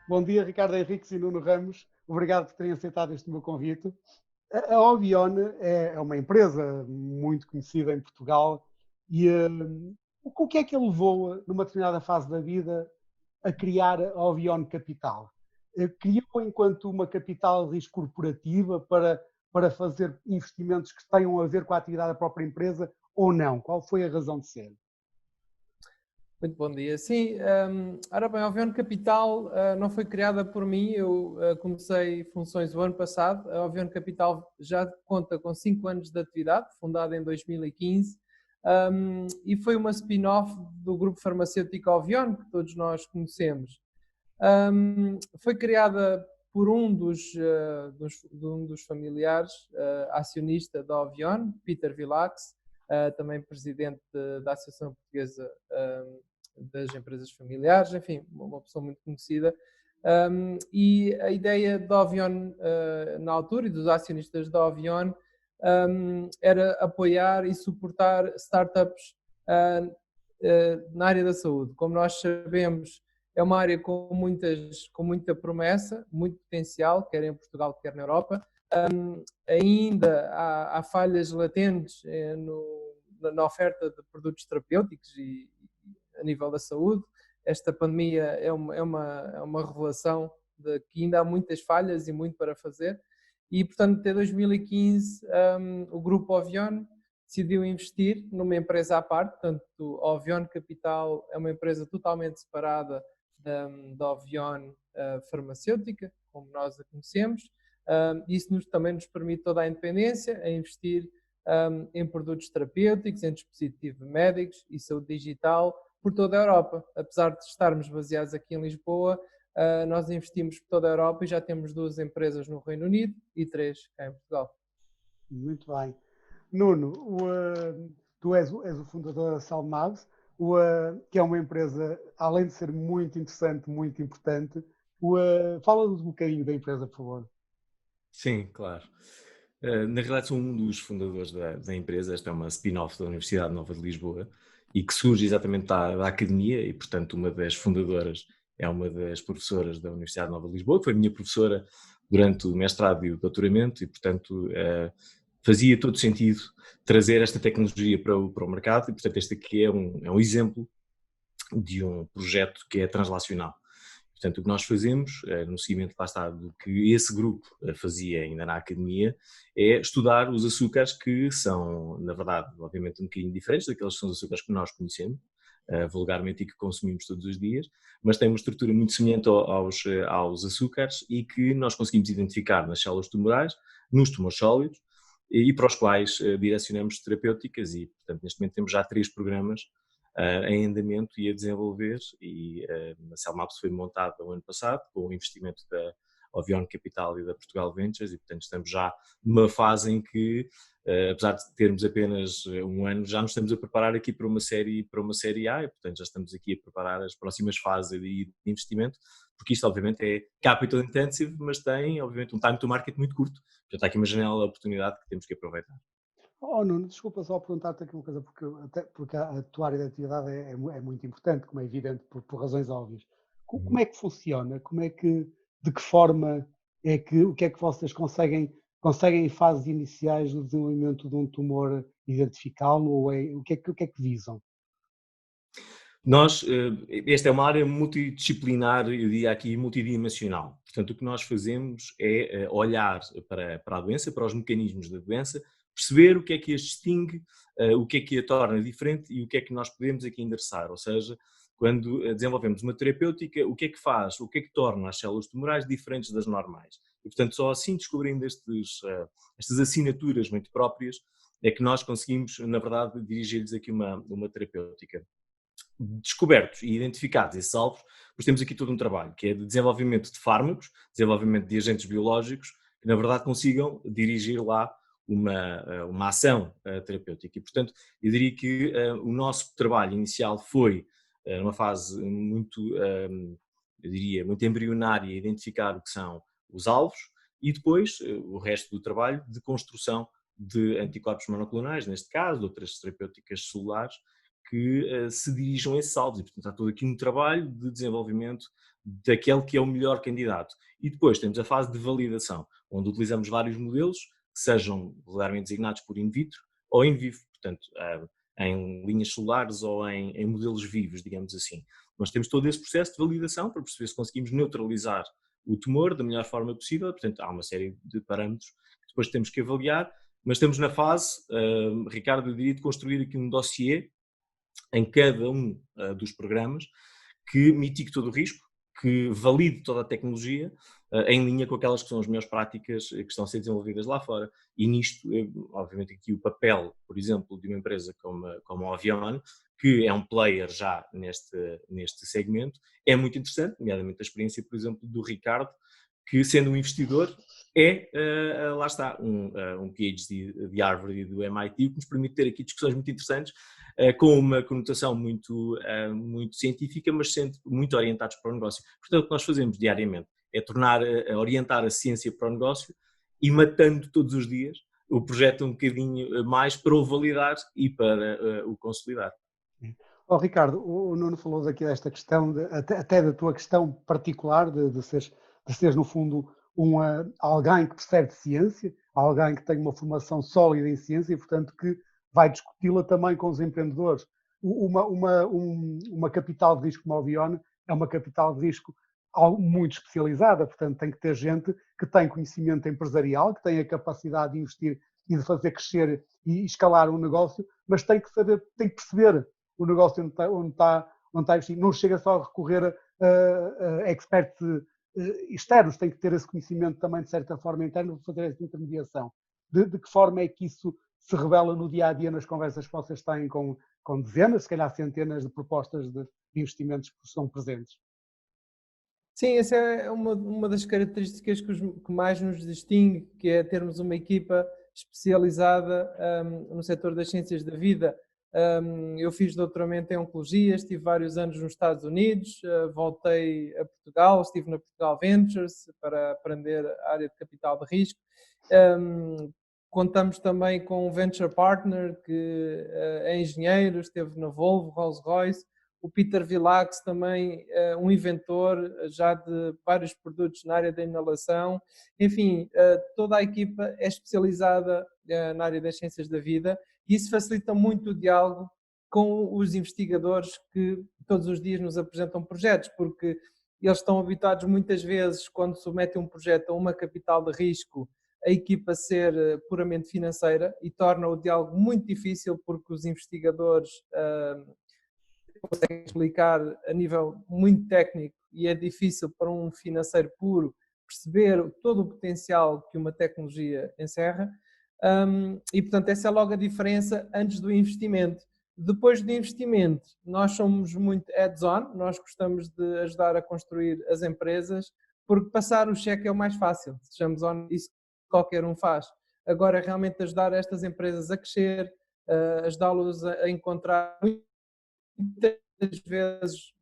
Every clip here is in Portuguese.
Bom dia, Ricardo Henriques e Nuno Ramos. Obrigado por terem aceitado este meu convite. A Ovion é uma empresa muito conhecida em Portugal e o que é que a levou, numa determinada fase da vida, a criar a Ovion Capital? Criou enquanto uma capital de risco corporativa para fazer investimentos que tenham a ver com a atividade da própria empresa ou não? Qual foi a razão de ser? Muito bom dia. Sim, ora bem, a Ovion Capital não foi criada por mim, eu comecei funções o ano passado. A Ovion Capital já conta com 5 anos de atividade, fundada em 2015, e foi uma spin-off do grupo farmacêutico Ovion, que todos nós conhecemos. Foi criada por um dos familiares acionista da Ovion, Peter Vilax, também presidente da Associação Portuguesa das Empresas Familiares, enfim, uma pessoa muito conhecida. E a ideia da Ovion, na altura, e dos acionistas da Ovion, era apoiar e suportar startups na área da saúde. Como nós sabemos, é uma área com muita promessa, muito potencial, quer em Portugal, quer na Europa. Ainda há falhas latentes na oferta de produtos terapêuticos e a nível da saúde. Esta pandemia é uma revelação de que ainda há muitas falhas e muito para fazer. E, portanto, até 2015, o grupo Ovion decidiu investir numa empresa à parte. Portanto, a Ovion Capital é uma empresa totalmente separada da Ovion farmacêutica, como nós a conhecemos. Isso também nos permite toda a independência a investir em produtos terapêuticos, em dispositivos médicos e saúde digital por toda a Europa. Apesar de estarmos baseados aqui em Lisboa, nós investimos por toda a Europa e já temos 2 empresas no Reino Unido e 3 cá em Portugal. Muito bem. Nuno, tu és o fundador da Salmabs, que é uma empresa, além de ser muito interessante, muito importante. Fala-nos um bocadinho da empresa, por favor. Sim, claro. Na realidade, sou um dos fundadores da empresa. Esta é uma spin-off da Universidade Nova de Lisboa e que surge exatamente da academia e, portanto, uma das fundadoras é uma das professoras da Universidade Nova de Lisboa, que foi minha professora durante o mestrado e o doutoramento e, portanto, fazia todo sentido trazer esta tecnologia para o mercado e, portanto, este aqui é um exemplo de um projeto que é translacional. Portanto, o que nós fazemos, no seguimento, lá está, do que esse grupo fazia ainda na academia, é estudar os açúcares que são, na verdade, obviamente um bocadinho diferentes daqueles que são os açúcares que nós conhecemos, vulgarmente, e que consumimos todos os dias, mas têm uma estrutura muito semelhante aos açúcares e que nós conseguimos identificar nas células tumorais, nos tumores sólidos, e para os quais direcionamos terapêuticas e, portanto, neste momento temos já 3 programas em andamento e a desenvolver e a Cellmaps foi montada no ano passado com o investimento da Ovion Capital e da Portugal Ventures e portanto estamos já numa fase em que, apesar de termos apenas um ano, já nos estamos a preparar aqui para uma série A e portanto já estamos aqui a preparar as próximas fases de investimento, porque isto obviamente é capital intensive, mas tem obviamente um time to market muito curto, portanto há aqui uma janela de oportunidade que temos que aproveitar. Oh, Nuno, desculpa só perguntar-te aqui uma coisa, porque a tua área de atividade é muito importante, como é evidente, por razões óbvias. Como é que funciona? De que forma o que é que vocês conseguem em fases iniciais do desenvolvimento de um tumor identificá-lo, o que é que visam? Nós, esta é uma área multidisciplinar, eu diria aqui multidimensional. Portanto, o que nós fazemos é olhar para a doença, para os mecanismos da doença, perceber o que é que as distingue, o que é que a torna diferente e o que é que nós podemos aqui endereçar. Ou seja, quando desenvolvemos uma terapêutica, o que é que faz, o que é que torna as células tumorais diferentes das normais. E, portanto, só assim descobrindo estas assinaturas muito próprias é que nós conseguimos, na verdade, dirigir-lhes aqui uma terapêutica. Descobertos e identificados esses alvos, pois temos aqui todo um trabalho, que é de desenvolvimento de fármacos, desenvolvimento de agentes biológicos, que na verdade consigam dirigir lá uma ação terapêutica. E, portanto, eu diria que o nosso trabalho inicial foi numa fase muito, eu diria, muito embrionária, identificar o que são os alvos, e depois o resto do trabalho de construção de anticorpos monoclonais, neste caso, de outras terapêuticas celulares, que se dirijam a esses alvos. E, portanto, há todo aqui um trabalho de desenvolvimento daquele que é o melhor candidato. E depois temos a fase de validação, onde utilizamos vários modelos que sejam regularmente designados por in vitro ou in vivo, portanto, em linhas solares ou em modelos vivos, digamos assim. Nós temos todo esse processo de validação para perceber se conseguimos neutralizar o tumor da melhor forma possível, portanto, há uma série de parâmetros que depois temos que avaliar, mas estamos na fase, Ricardo, eu diria, de construir aqui um dossiê em cada um dos programas que mitigue todo o risco, que valide toda a tecnologia em linha com aquelas que são as melhores práticas que estão a ser desenvolvidas lá fora. E nisto, obviamente, aqui o papel, por exemplo, de uma empresa como a Ovion, que é um player já neste segmento, é muito interessante, nomeadamente a experiência, por exemplo, do Ricardo, que sendo um investidor lá está, um PhD de Harvard e do MIT, que nos permite ter aqui discussões muito interessantes, com uma conotação muito científica, mas sempre muito orientados para o negócio. Portanto, o que nós fazemos diariamente é orientar a ciência para o negócio e matando todos os dias o projeto um bocadinho mais para o validar e para o consolidar. Oh, Ricardo, o Nuno falou daqui desta questão, até da tua questão particular de seres no fundo alguém que percebe de ciência, alguém que tem uma formação sólida em ciência e, portanto, que vai discuti-la também com os empreendedores. Uma capital de risco como a Ovion é uma capital de risco muito especializada, portanto tem que ter gente que tem conhecimento empresarial, que tem a capacidade de investir e de fazer crescer e escalar um negócio, mas tem que perceber o negócio onde está investido. Não chega só a recorrer a experts externos, tem que ter esse conhecimento também de certa forma interno para fazer essa intermediação. De que forma é que isso se revela no dia a dia nas conversas que vocês têm com dezenas, se calhar centenas de propostas de investimentos que estão presentes? Sim, essa é uma das características que mais nos distingue, que é termos uma equipa especializada no setor das ciências da vida. Eu fiz doutoramento em Oncologia, estive vários anos nos Estados Unidos, voltei a Portugal, estive na Portugal Ventures para aprender a área de capital de risco. Contamos também com um venture partner que é engenheiro, esteve na Volvo, Rolls-Royce. O Peter Vilax também é um inventor já de vários produtos na área da inalação. Enfim, toda a equipa é especializada na área das ciências da vida e isso facilita muito o diálogo com os investigadores que todos os dias nos apresentam projetos, porque eles estão habituados muitas vezes, quando submetem um projeto a uma capital de risco, a equipa ser puramente financeira e torna o diálogo muito difícil porque os investigadores conseguem explicar a nível muito técnico e é difícil para um financeiro puro perceber todo o potencial que uma tecnologia encerra e portanto essa é logo a diferença antes do investimento. Depois do investimento nós somos muito hands-on, nós gostamos de ajudar a construir as empresas porque passar o cheque é o mais fácil, sejamos honestos, isso qualquer um faz. Agora realmente ajudar estas empresas a crescer, ajudá-los a encontrar muitas vezes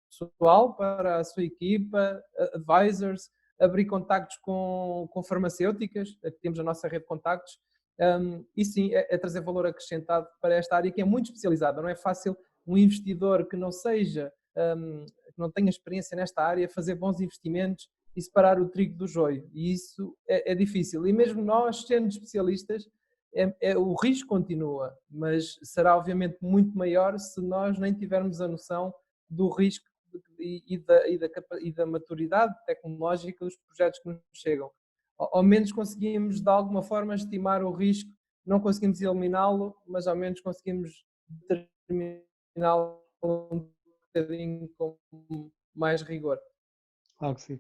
pessoal para a sua equipa, advisors, abrir contactos com farmacêuticas, que temos a nossa rede de contactos, e sim, é trazer valor acrescentado para esta área que é muito especializada. Não é fácil um investidor que não que não tenha experiência nesta área, fazer bons investimentos e separar o trigo do joio, e isso é difícil. E mesmo nós, sendo especialistas, o risco continua, mas será obviamente muito maior se nós nem tivermos a noção do risco e da maturidade tecnológica dos projetos que nos chegam. Ao menos conseguimos de alguma forma estimar o risco, não conseguimos eliminá-lo, mas ao menos conseguimos determiná-lo um bocadinho com mais rigor. Claro que sim.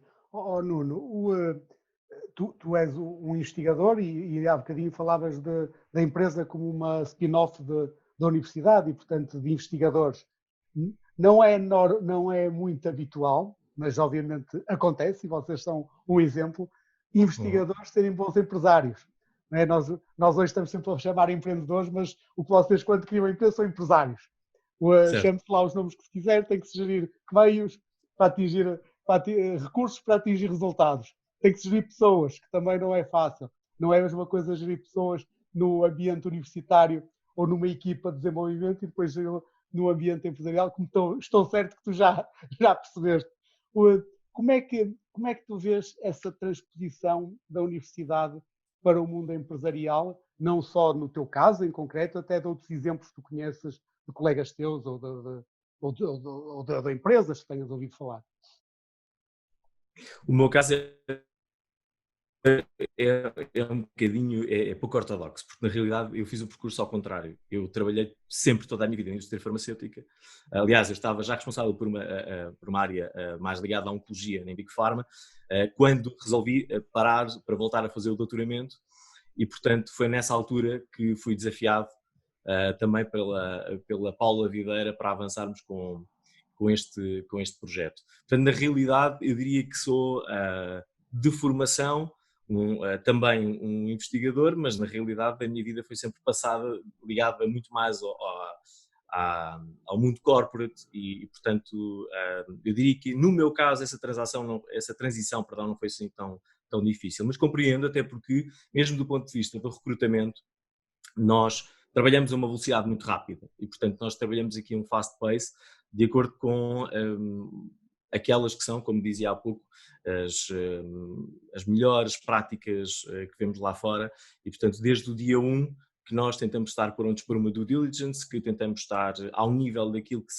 Nuno, tu és um investigador e há bocadinho falavas da empresa como uma spin-off da universidade e, portanto, de investigadores. Não é muito habitual, mas obviamente acontece e vocês são um exemplo, investigadores serem bons empresários. Não é? Nós hoje estamos sempre a chamar empreendedores, mas o que vocês, quando criam a empresa, são empresários. Chame-se lá os nomes que se quiser, tem que se gerir meios para atingir recursos para atingir resultados. Tem que se gerir pessoas, que também não é fácil. Não é a mesma coisa gerir pessoas no ambiente universitário ou numa equipa de desenvolvimento e depois no ambiente empresarial, como estou certo que tu já percebeste. Como é que tu vês essa transposição da universidade para o mundo empresarial, não só no teu caso em concreto, até de outros exemplos que tu conheces de colegas teus ou de empresas que tenhas ouvido falar? O meu caso é um bocadinho, é pouco ortodoxo, porque na realidade eu fiz o percurso ao contrário. Eu trabalhei sempre toda a minha vida na indústria farmacêutica. Aliás, eu estava já responsável por uma área mais ligada à oncologia na Big Pharma, quando resolvi parar para voltar a fazer o doutoramento e, portanto, foi nessa altura que fui desafiado também pela Paula Videira para avançarmos com este projeto. Portanto, na realidade, eu diria que sou de formação também um investigador, mas na realidade a minha vida foi sempre passada ligada muito mais ao mundo corporate e portanto, eu diria que no meu caso essa transição não foi assim tão difícil, mas compreendo até porque, mesmo do ponto de vista do recrutamento, nós trabalhamos a uma velocidade muito rápida e, portanto, nós trabalhamos aqui um fast pace de acordo com aquelas que são, como dizia há pouco, as melhores práticas que vemos lá fora e, portanto, desde o dia 1 que nós tentamos estar prontos por uma due diligence, que tentamos estar ao nível daquilo que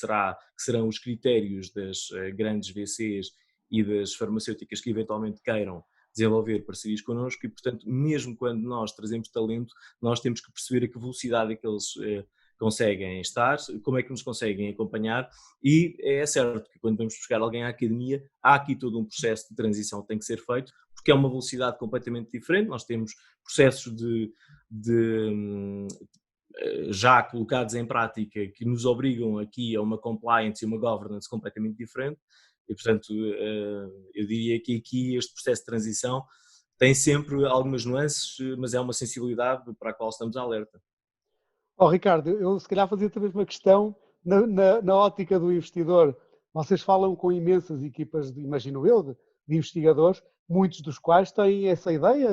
serão os critérios das grandes VCs e das farmacêuticas que eventualmente queiram desenvolver parcerias connosco e, portanto, mesmo quando nós trazemos talento, nós temos que perceber a que velocidade é que eles conseguem estar, como é que nos conseguem acompanhar e é certo que quando vamos buscar alguém à academia, há aqui todo um processo de transição que tem que ser feito, porque é uma velocidade completamente diferente, nós temos processos já colocados em prática que nos obrigam aqui a uma compliance e uma governance completamente diferente e, portanto, eu diria que aqui este processo de transição tem sempre algumas nuances, mas é uma sensibilidade para a qual estamos alerta. Ricardo, eu se calhar fazia-te a mesma questão na ótica do investidor. Vocês falam com imensas equipas, imagino eu, de investigadores, muitos dos quais têm essa ideia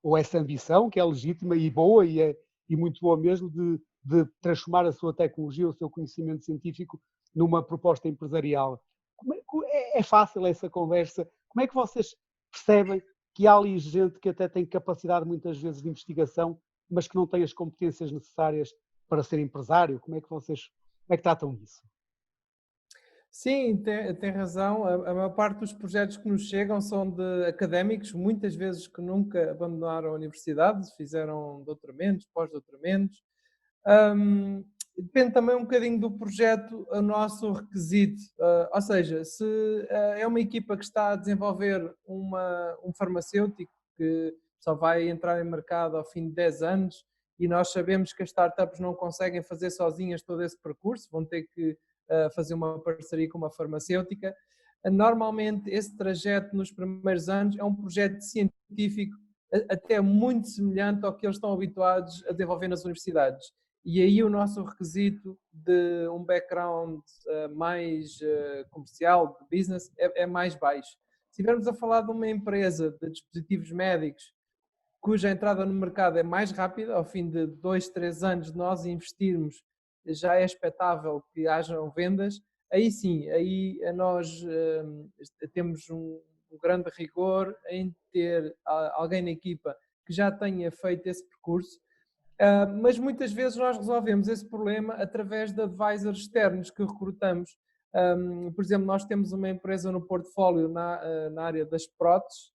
ou essa ambição, que é legítima e boa e muito boa mesmo, de transformar a sua tecnologia, o seu conhecimento científico numa proposta empresarial. É fácil essa conversa? Como é que vocês percebem que há ali gente que até tem capacidade muitas vezes de investigação, mas que não tem as competências necessárias para ser empresário? Como é que tratam isso? Sim, tem razão. A maior parte dos projetos que nos chegam são de académicos, muitas vezes que nunca abandonaram a universidade, fizeram doutoramentos, pós-doutoramentos. Depende também um bocadinho do projeto, o nosso requisito. Ou seja, se é uma equipa que está a desenvolver um farmacêutico que só vai entrar em mercado ao fim de 10 anos e nós sabemos que as startups não conseguem fazer sozinhas todo esse percurso, vão ter que fazer uma parceria com uma farmacêutica. Normalmente, esse trajeto nos primeiros anos é um projeto científico até muito semelhante ao que eles estão habituados a desenvolver nas universidades. E aí o nosso requisito de um background mais comercial, de business, é mais baixo. Se estivermos a falar de uma empresa de dispositivos médicos cuja entrada no mercado é mais rápida, ao fim de 2, 3 anos de nós investirmos, já é expectável que hajam vendas, aí sim, aí nós temos um grande rigor em ter alguém na equipa que já tenha feito esse percurso, mas muitas vezes nós resolvemos esse problema através de advisors externos que recrutamos. Por exemplo, nós temos uma empresa no portfólio na área das próteses,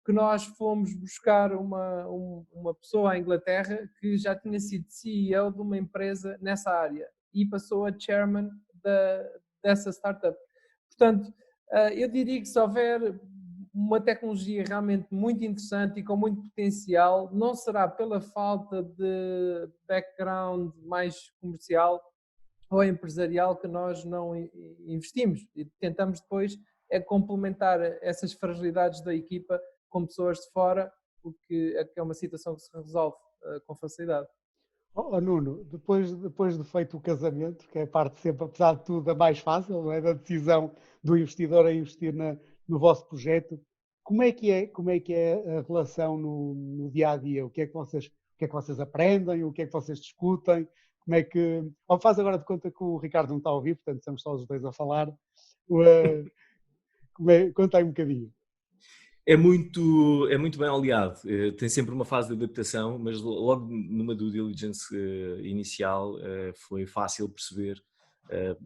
que nós fomos buscar uma pessoa à Inglaterra que já tinha sido CEO de uma empresa nessa área e passou a chairman dessa startup. Portanto, eu diria que se houver uma tecnologia realmente muito interessante e com muito potencial, não será pela falta de background mais comercial ou empresarial que nós não investimos e tentamos depois complementar essas fragilidades da equipa com pessoas de fora, porque é uma situação que se resolve com facilidade. Nuno, depois de feito o casamento, que é a parte sempre, apesar de tudo, a mais fácil, não é? Da decisão do investidor a investir no vosso projeto, como é que é a relação no dia a dia? O que é que vocês aprendem? O que é que vocês discutem? Como é que. Faz agora de conta que o Ricardo não está a ouvir, portanto estamos só os dois a falar. Conta aí um bocadinho. É muito bem oleado, tem sempre uma fase de adaptação, mas logo numa due diligence inicial foi fácil perceber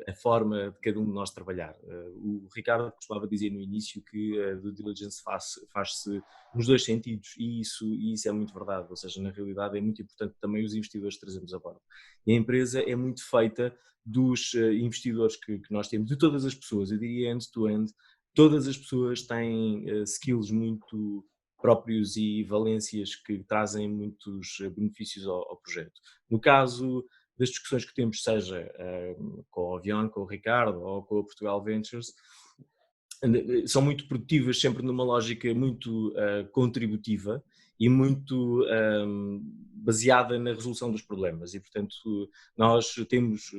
a forma de cada um de nós trabalhar. O Ricardo costumava dizer no início que a due diligence faz-se nos dois sentidos e isso é muito verdade, ou seja, na realidade é muito importante também os investidores trazermos a bordo. E a empresa é muito feita dos investidores que nós temos, de todas as pessoas, eu diria end-to-end. Todas as pessoas têm skills muito próprios e valências que trazem muitos benefícios ao projeto. No caso das discussões que temos, seja com a Ovion, com o Ricardo ou com a Portugal Ventures, são muito produtivas, sempre numa lógica muito contributiva e muito baseada na resolução dos problemas e, portanto, nós temos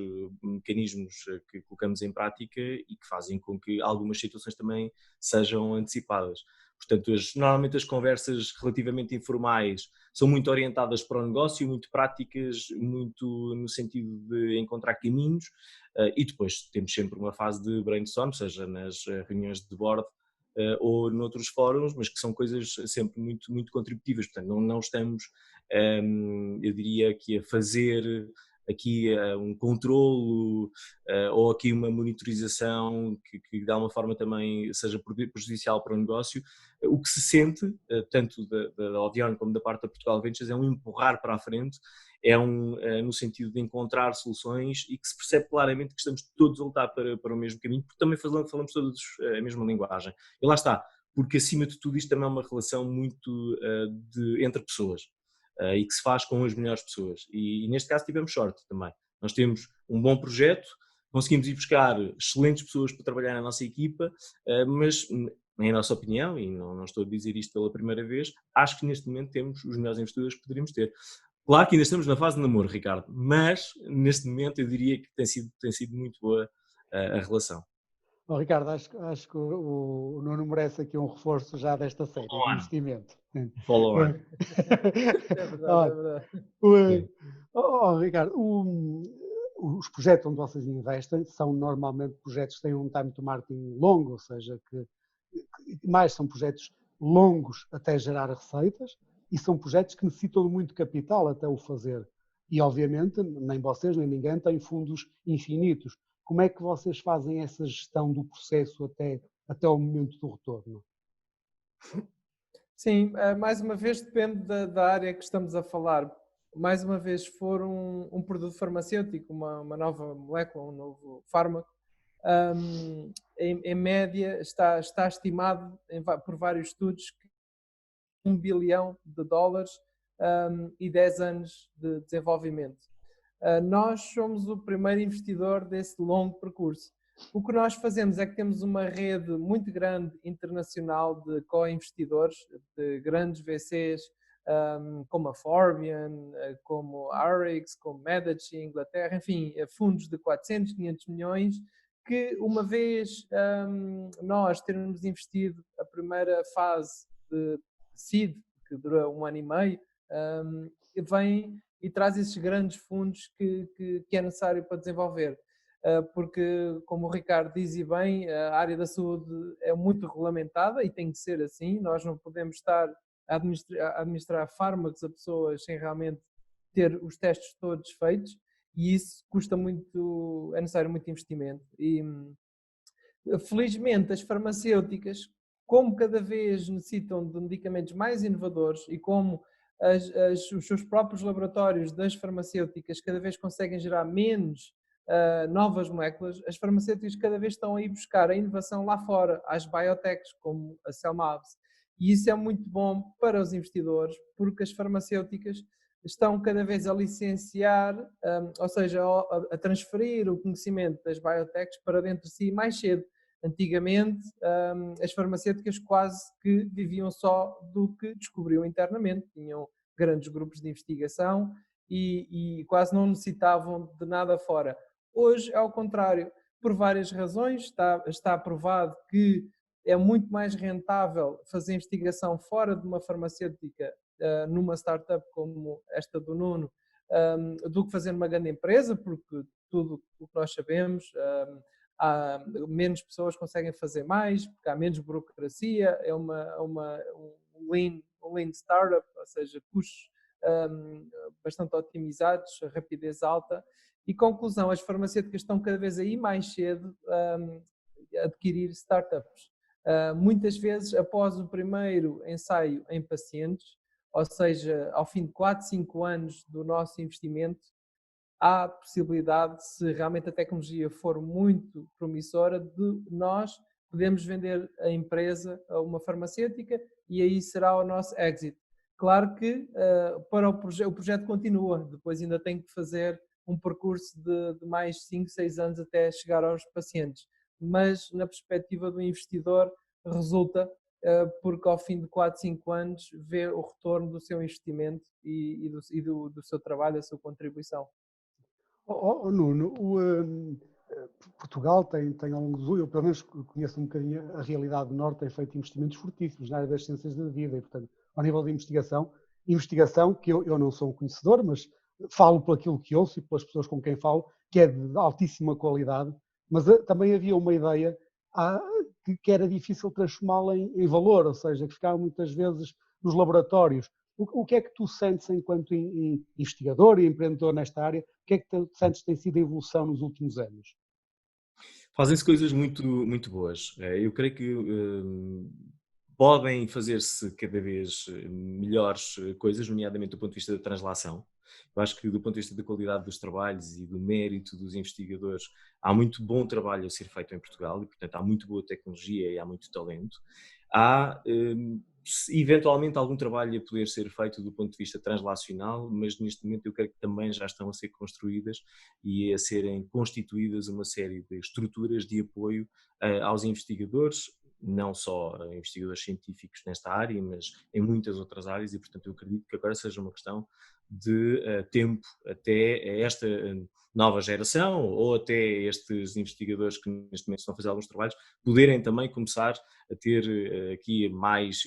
mecanismos que colocamos em prática e que fazem com que algumas situações também sejam antecipadas. Portanto, normalmente as conversas relativamente informais são muito orientadas para o negócio, muito práticas, muito no sentido de encontrar caminhos, e depois temos sempre uma fase de brainstorm, seja nas reuniões de board ou noutros fóruns, mas que são coisas sempre muito, muito contributivas. Portanto, não estamos, eu diria, aqui a fazer aqui um controlo ou aqui uma monitorização que de alguma forma também seja prejudicial para o negócio. O que se sente, tanto da Ovion como da parte da Portugal Ventures, é um empurrar para a frente, no sentido de encontrar soluções e que se percebe claramente que estamos todos a lutar para o mesmo caminho, porque também falamos todos a mesma linguagem. E lá está, porque acima de tudo isto também é uma relação muito entre pessoas. E que se faz com as melhores pessoas. E neste caso tivemos sorte também. Nós temos um bom projeto, conseguimos ir buscar excelentes pessoas para trabalhar na nossa equipa, mas, em nossa opinião, e não estou a dizer isto pela primeira vez, acho que neste momento temos os melhores investidores que poderíamos ter. Claro que ainda estamos na fase de namoro, Ricardo, mas neste momento eu diria que tem sido muito boa a relação. Oh, Ricardo, acho que o Nuno merece aqui um reforço já desta série de investimento. Follow on. É verdade, é verdade. Ricardo, os projetos onde vocês investem são normalmente projetos que têm um time to market longo, ou seja, que mais são projetos longos até gerar receitas e são projetos que necessitam de muito capital até o fazer. E, obviamente, nem vocês nem ninguém tem fundos infinitos. Como é que vocês fazem essa gestão do processo até o momento do retorno? Sim, mais uma vez depende da área que estamos a falar. Mais uma vez, se for um produto farmacêutico, uma nova molécula, um novo fármaco, em média está estimado por vários estudos que $1 bilhão e 10 anos de desenvolvimento. Nós somos o primeiro investidor desse longo percurso. O que nós fazemos é que temos uma rede muito grande internacional de co-investidores, de grandes VCs, como a Forbion, como a Arix, como Medici, Inglaterra, enfim, fundos de 400, 500 milhões, que uma vez nós termos investido a primeira fase de seed, que dura 1 ano e meio, vem e traz esses grandes fundos que é necessário para desenvolver. Porque, como o Ricardo dizia bem, a área da saúde é muito regulamentada e tem que ser assim. Nós não podemos estar a administrar fármacos a pessoas sem realmente ter os testes todos feitos, e isso custa muito, é necessário muito investimento. E felizmente as farmacêuticas, como cada vez necessitam de medicamentos mais inovadores e como os seus próprios laboratórios das farmacêuticas cada vez conseguem gerar menos novas moléculas, as farmacêuticas cada vez estão a ir buscar a inovação lá fora, às biotechs, como a Cellmabs. E isso é muito bom para os investidores, porque as farmacêuticas estão cada vez a licenciar, ou seja, a transferir o conhecimento das biotechs para dentro de si mais cedo. Antigamente, as farmacêuticas quase que viviam só do que descobriam internamente, tinham grandes grupos de investigação e quase não necessitavam de nada fora. Hoje é ao contrário, por várias razões. Está provado que é muito mais rentável fazer investigação fora de uma farmacêutica, numa startup como esta do Nuno, do que fazer numa grande empresa, porque tudo o que nós sabemos, menos pessoas conseguem fazer mais, porque há menos burocracia, é um lean startup, ou seja, custos bastante otimizados, rapidez alta. E conclusão, as farmacêuticas estão cada vez aí mais cedo a adquirir startups. Muitas vezes após o primeiro ensaio em pacientes, ou seja, ao fim de 4, 5 anos do nosso investimento, há possibilidade, se realmente a tecnologia for muito promissora, de nós podemos vender a empresa a uma farmacêutica e aí será o nosso exit. Claro que para o projeto continua, depois ainda tem que fazer um percurso de mais 5, 6 anos até chegar aos pacientes, mas na perspectiva do investidor resulta porque ao fim de 4, 5 anos vê o retorno do seu investimento e do seu trabalho, da sua contribuição. Nuno, Portugal tem ao longo do... Eu, pelo menos, conheço um bocadinho a realidade do Norte, tem feito investimentos fortíssimos na área das ciências da vida e, portanto, ao nível de investigação que eu não sou um conhecedor, mas falo por aquilo que ouço e pelas pessoas com quem falo, que é de altíssima qualidade, mas também havia uma ideia que era difícil transformá-la em valor, ou seja, que ficava muitas vezes nos laboratórios. O que é que tu sentes enquanto investigador e empreendedor nesta área? O que é que tu sentes que tem sido a evolução nos últimos anos? Fazem-se coisas muito, muito boas. Eu creio que podem fazer-se cada vez melhores coisas, nomeadamente do ponto de vista da translação. Eu acho que do ponto de vista da qualidade dos trabalhos e do mérito dos investigadores, há muito bom trabalho a ser feito em Portugal e, portanto, há muito boa tecnologia e há muito talento. Há, eventualmente, algum trabalho a poder ser feito do ponto de vista translacional, mas neste momento eu creio que também já estão a ser construídas e a serem constituídas uma série de estruturas de apoio aos investigadores, não só investigadores científicos nesta área, mas em muitas outras áreas, e portanto eu acredito que agora seja uma questão de tempo até esta nova geração ou até estes investigadores que neste momento estão a fazer alguns trabalhos poderem também começar a ter aqui mais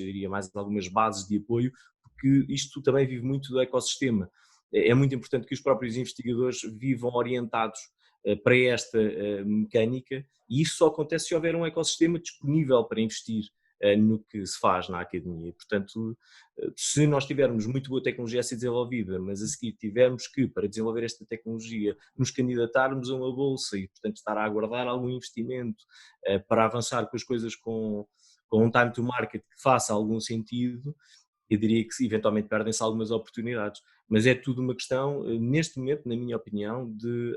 algumas bases de apoio, porque isto também vive muito do ecossistema. É muito importante que os próprios investigadores vivam orientados para esta mecânica, e isso só acontece se houver um ecossistema disponível para investir no que se faz na academia. Portanto, se nós tivermos muito boa tecnologia a ser desenvolvida, mas a seguir tivermos que, para desenvolver esta tecnologia, nos candidatarmos a uma bolsa e, portanto, estar a aguardar algum investimento para avançar com as coisas com um time to market que faça algum sentido, eu diria que eventualmente perdem-se algumas oportunidades. Mas é tudo uma questão, neste momento, na minha opinião, de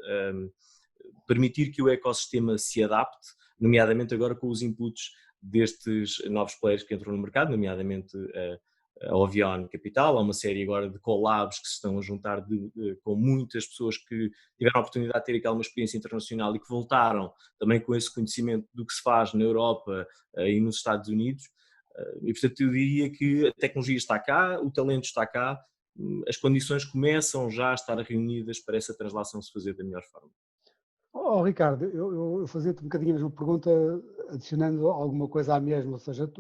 permitir que o ecossistema se adapte, nomeadamente agora com os inputs destes novos players que entram no mercado, nomeadamente a Ovion Capital. Há uma série agora de collabs que se estão a juntar com muitas pessoas que tiveram a oportunidade de ter aquela experiência internacional e que voltaram também com esse conhecimento do que se faz na Europa e nos Estados Unidos. E portanto eu diria que a tecnologia está cá, o talento está cá, as condições começam já a estar reunidas para essa translação se fazer da melhor forma. Ricardo, eu fazia-te um bocadinho a mesma pergunta, adicionando alguma coisa à mesma, ou seja,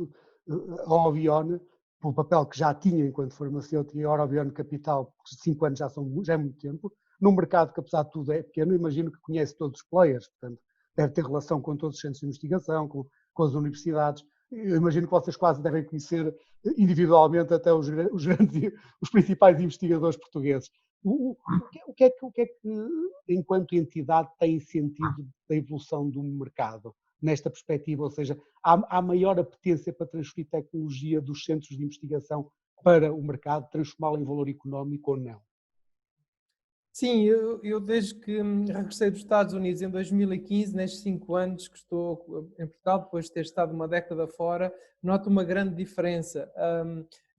a Ovion, pelo papel que já tinha enquanto farmacêutico, e a Ovion Capital, porque 5 anos já é muito tempo, num mercado que apesar de tudo é pequeno, imagino que conhece todos os players, portanto, deve ter relação com todos os centros de investigação, com as universidades. Eu imagino que vocês quase devem conhecer individualmente até os principais investigadores portugueses. O que é que, enquanto entidade, tem sentido da evolução do mercado nesta perspectiva? Ou seja, há maior apetência para transferir tecnologia dos centros de investigação para o mercado, transformá-la em valor económico ou não? Sim, eu desde que regressei dos Estados Unidos em 2015, nestes 5 anos que estou em Portugal, depois de ter estado uma década fora, noto uma grande diferença.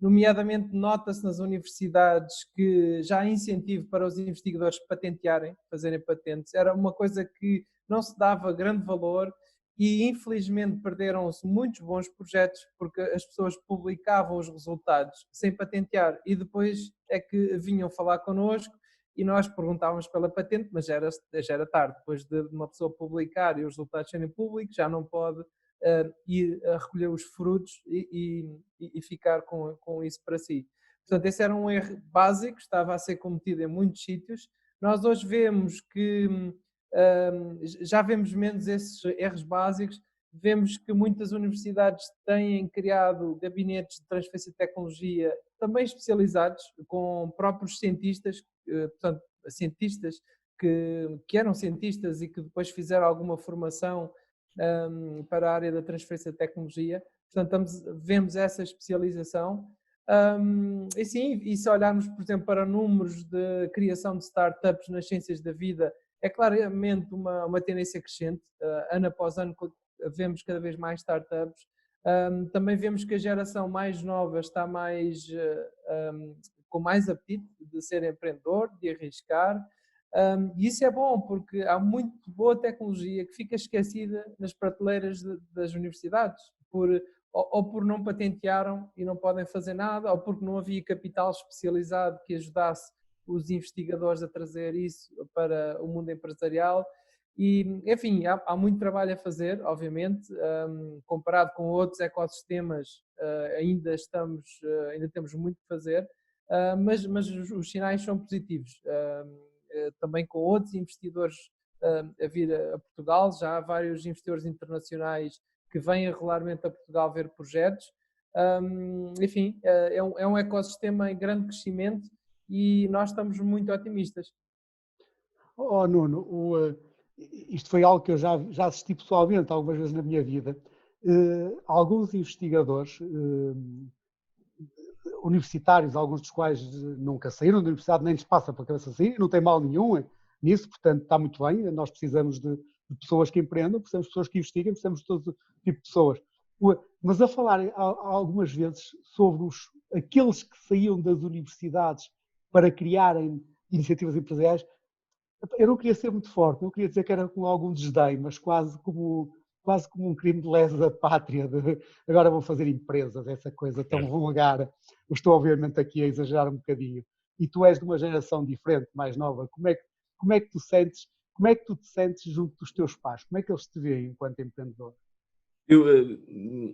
Nomeadamente, nota-se nas universidades que já há incentivo para os investigadores patentearem, fazerem patentes. Era uma coisa que não se dava grande valor e, infelizmente, perderam-se muitos bons projetos porque as pessoas publicavam os resultados sem patentear e depois é que vinham falar connosco e nós perguntávamos pela patente, mas já era tarde. Depois de uma pessoa publicar e os resultados serem públicos, já não pode ir a recolher os frutos e ficar com isso para si. Portanto, esse era um erro básico, estava a ser cometido em muitos sítios. Nós hoje vemos que já vemos menos esses erros básicos. Vemos que muitas universidades têm criado gabinetes de transferência de tecnologia também especializados, com próprios cientistas, portanto, cientistas que eram cientistas e que depois fizeram alguma formação para a área da transferência de tecnologia. Portanto, vemos essa especialização. E sim, e se olharmos, por exemplo, para números de criação de startups nas ciências da vida, é claramente uma tendência crescente. Ano após ano vemos cada vez mais startups. Também vemos que a geração mais nova está com mais apetite de ser empreendedor, de arriscar. E isso é bom, porque há muito boa tecnologia que fica esquecida nas prateleiras das universidades, ou por não patentearam e não podem fazer nada, ou porque não havia capital especializado que ajudasse os investigadores a trazer isso para o mundo empresarial. E, enfim, há muito trabalho a fazer, obviamente, comparado com outros ecossistemas, ainda temos muito que fazer, mas os sinais são positivos. Também com outros investidores a vir a Portugal, já há vários investidores internacionais que vêm regularmente a Portugal ver projetos. Enfim, é um ecossistema em grande crescimento e nós estamos muito otimistas. Nuno, isto foi algo que eu já assisti pessoalmente algumas vezes na minha vida. Alguns investigadores universitários, alguns dos quais nunca saíram da universidade, nem lhes passa pela cabeça sair, não tem mal nenhum nisso, portanto está muito bem. Nós precisamos de pessoas que empreendam, precisamos de pessoas que investiguem, precisamos de todo tipo de pessoas. Mas a falar algumas vezes sobre aqueles que saíam das universidades para criarem iniciativas empresariais, eu não queria ser muito forte, não queria dizer que era com algum desdém, mas quase como um crime de lesa pátria, agora vou fazer empresas, essa coisa tão vulgar. Eu estou obviamente aqui a exagerar um bocadinho. E tu és de uma geração diferente, mais nova. Como é que tu te sentes junto dos teus pais? Como é que eles te veem enquanto empreendedor?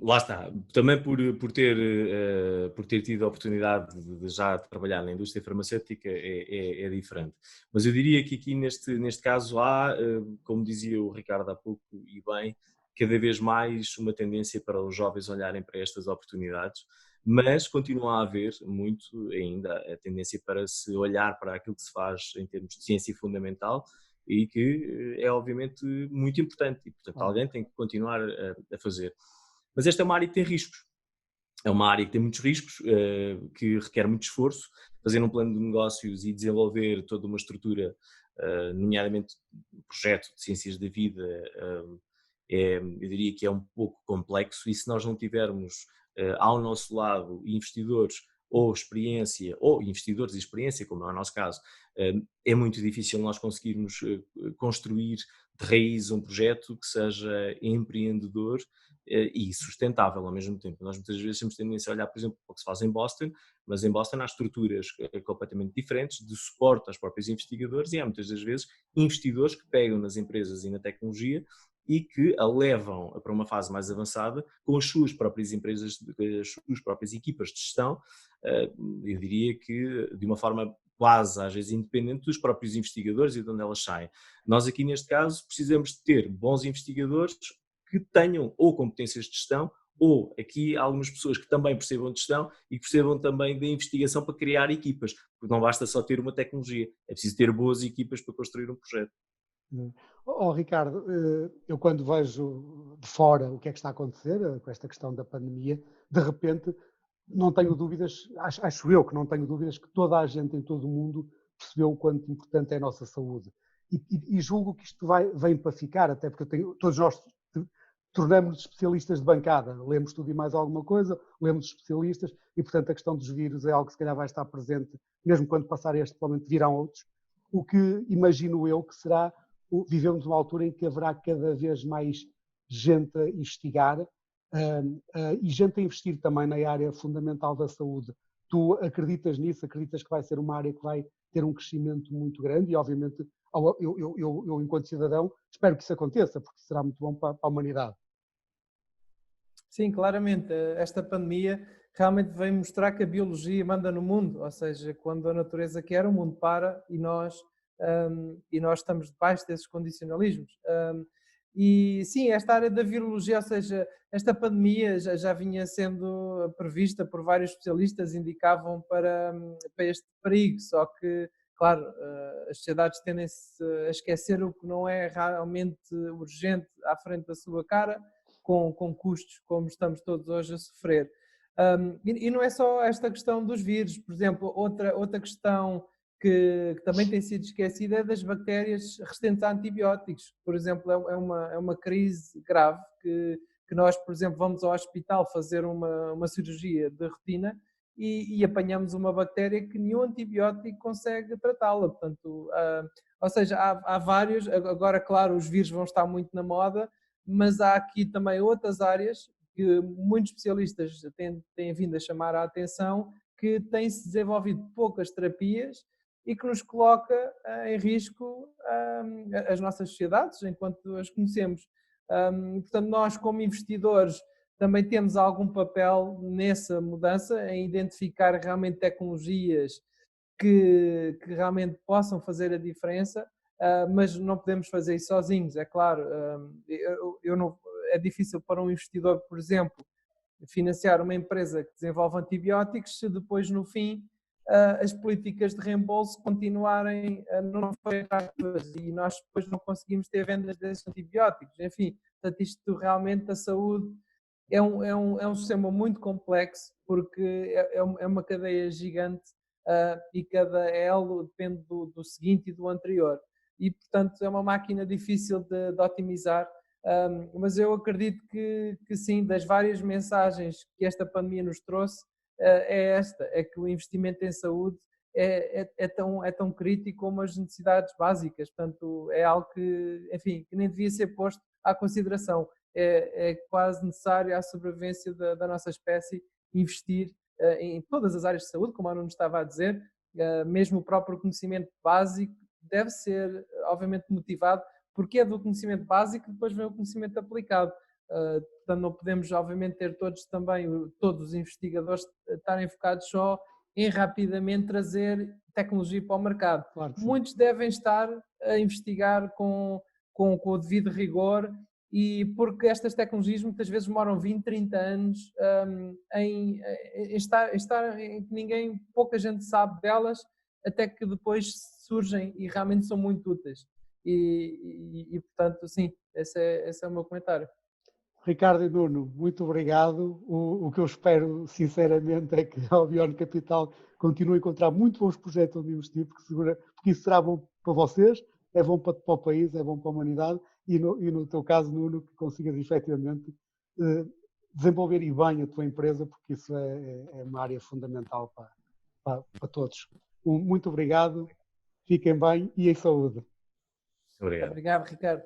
Lá está, também por ter tido a oportunidade de já trabalhar na indústria farmacêutica é diferente. Mas eu diria que aqui neste caso há, como dizia o Ricardo há pouco e bem, cada vez mais uma tendência para os jovens olharem para estas oportunidades, mas continua a haver muito ainda a tendência para se olhar para aquilo que se faz em termos de ciência fundamental e que é obviamente muito importante e, portanto, alguém tem que continuar a fazer. Mas esta é uma área que tem riscos. É uma área que tem muitos riscos, que requer muito esforço. Fazer um plano de negócios e desenvolver toda uma estrutura, nomeadamente um projeto de ciências da vida, eu diria que é um pouco complexo, e se nós não tivermos ao nosso lado investidores ou experiência, ou investidores e experiência, como é o nosso caso, é muito difícil nós conseguirmos construir de raiz um projeto que seja empreendedor e sustentável ao mesmo tempo. Nós muitas vezes temos tendência a olhar, por exemplo, para o que se faz em Boston, mas em Boston há estruturas completamente diferentes de suporte aos próprios investigadores e há muitas das vezes investidores que pegam nas empresas e na tecnologia e que a levam para uma fase mais avançada com as suas próprias empresas, as suas próprias equipas de gestão, eu diria que de uma forma quase às vezes independente dos próprios investigadores e de onde elas saem. Nós aqui neste caso precisamos de ter bons investigadores que tenham ou competências de gestão ou aqui há algumas pessoas que também percebam de gestão e que percebam também da investigação para criar equipas, porque não basta só ter uma tecnologia, é preciso ter boas equipas para construir um projeto. Ricardo, eu quando vejo de fora o que é que está a acontecer com esta questão da pandemia, de repente não tenho dúvidas, acho eu que não tenho dúvidas que toda a gente em todo o mundo percebeu o quanto importante é a nossa saúde. E julgo que isto vem para ficar, até porque todos nós tornamos-nos especialistas de bancada, lemos tudo e mais alguma coisa, lemos especialistas e, portanto, a questão dos vírus é algo que se calhar vai estar presente, mesmo quando passar este, provavelmente virão outros, o que imagino eu que será, vivemos numa altura em que haverá cada vez mais gente a investigar e gente a investir também na área fundamental da saúde. Tu acreditas nisso? Acreditas que vai ser uma área que vai ter um crescimento muito grande e, obviamente, eu enquanto cidadão, espero que isso aconteça, porque será muito bom para a humanidade. Sim, claramente. Esta pandemia realmente veio mostrar que a biologia manda no mundo, ou seja, quando a natureza quer, o mundo para e nós e nós estamos debaixo desses condicionalismos. E sim, esta área da virologia, ou seja, esta pandemia já vinha sendo prevista por vários especialistas, indicavam para este perigo, só que, claro, as sociedades tendem-se a esquecer o que não é realmente urgente à frente da sua cara, com custos como estamos todos hoje a sofrer. E não é só esta questão dos vírus, por exemplo, outra questão que também tem sido esquecida é das bactérias resistentes a antibióticos. Por exemplo, é uma crise grave que nós, por exemplo, vamos ao hospital fazer uma cirurgia de rotina e apanhamos uma bactéria que nenhum antibiótico consegue tratá-la. Portanto, ou seja, há vários, agora claro, os vírus vão estar muito na moda, mas há aqui também outras áreas que muitos especialistas têm vindo a chamar a atenção, que têm-se desenvolvido poucas terapias e que nos coloca em risco as nossas sociedades, enquanto as conhecemos. Portanto, nós como investidores também temos algum papel nessa mudança, em identificar realmente tecnologias que realmente possam fazer a diferença, mas não podemos fazer isso sozinhos, é claro. É difícil para um investidor, por exemplo, financiar uma empresa que desenvolve antibióticos se depois, no fim, as políticas de reembolso continuarem não forem ativas e nós depois não conseguimos ter vendas desses antibióticos. Enfim, portanto, isto realmente, a saúde é um sistema muito complexo, porque é uma cadeia gigante e cada elo depende do seguinte e do anterior. E, portanto, é uma máquina difícil de otimizar, mas eu acredito que sim, das várias mensagens que esta pandemia nos trouxe, é que o investimento em saúde é tão crítico como as necessidades básicas. Portanto, é algo que, enfim, que nem devia ser posto à consideração. É quase necessário à sobrevivência da nossa espécie investir em todas as áreas de saúde, como a Nuno estava a dizer. Mesmo o próprio conhecimento básico deve ser, obviamente, motivado, porque é do conhecimento básico que depois vem o conhecimento aplicado. Portanto, não podemos, obviamente, ter todos os investigadores estarem focados só em rapidamente trazer tecnologia para o mercado. Claro que sim. Muitos devem estar a investigar com o devido rigor, e porque estas tecnologias muitas vezes demoram 20, 30 anos em que pouca gente sabe delas, até que depois surgem e realmente são muito úteis. E portanto, sim, esse é o meu comentário. Ricardo e Nuno, muito obrigado. O que eu espero, sinceramente, é que a Albion Capital continue a encontrar muito bons projetos onde investir, porque isso será bom para vocês, é bom para o país, é bom para a humanidade e no teu caso, Nuno, que consigas efetivamente desenvolver e bem a tua empresa, porque isso é uma área fundamental para todos. Muito obrigado, fiquem bem e em saúde. Obrigado. Obrigado, Ricardo.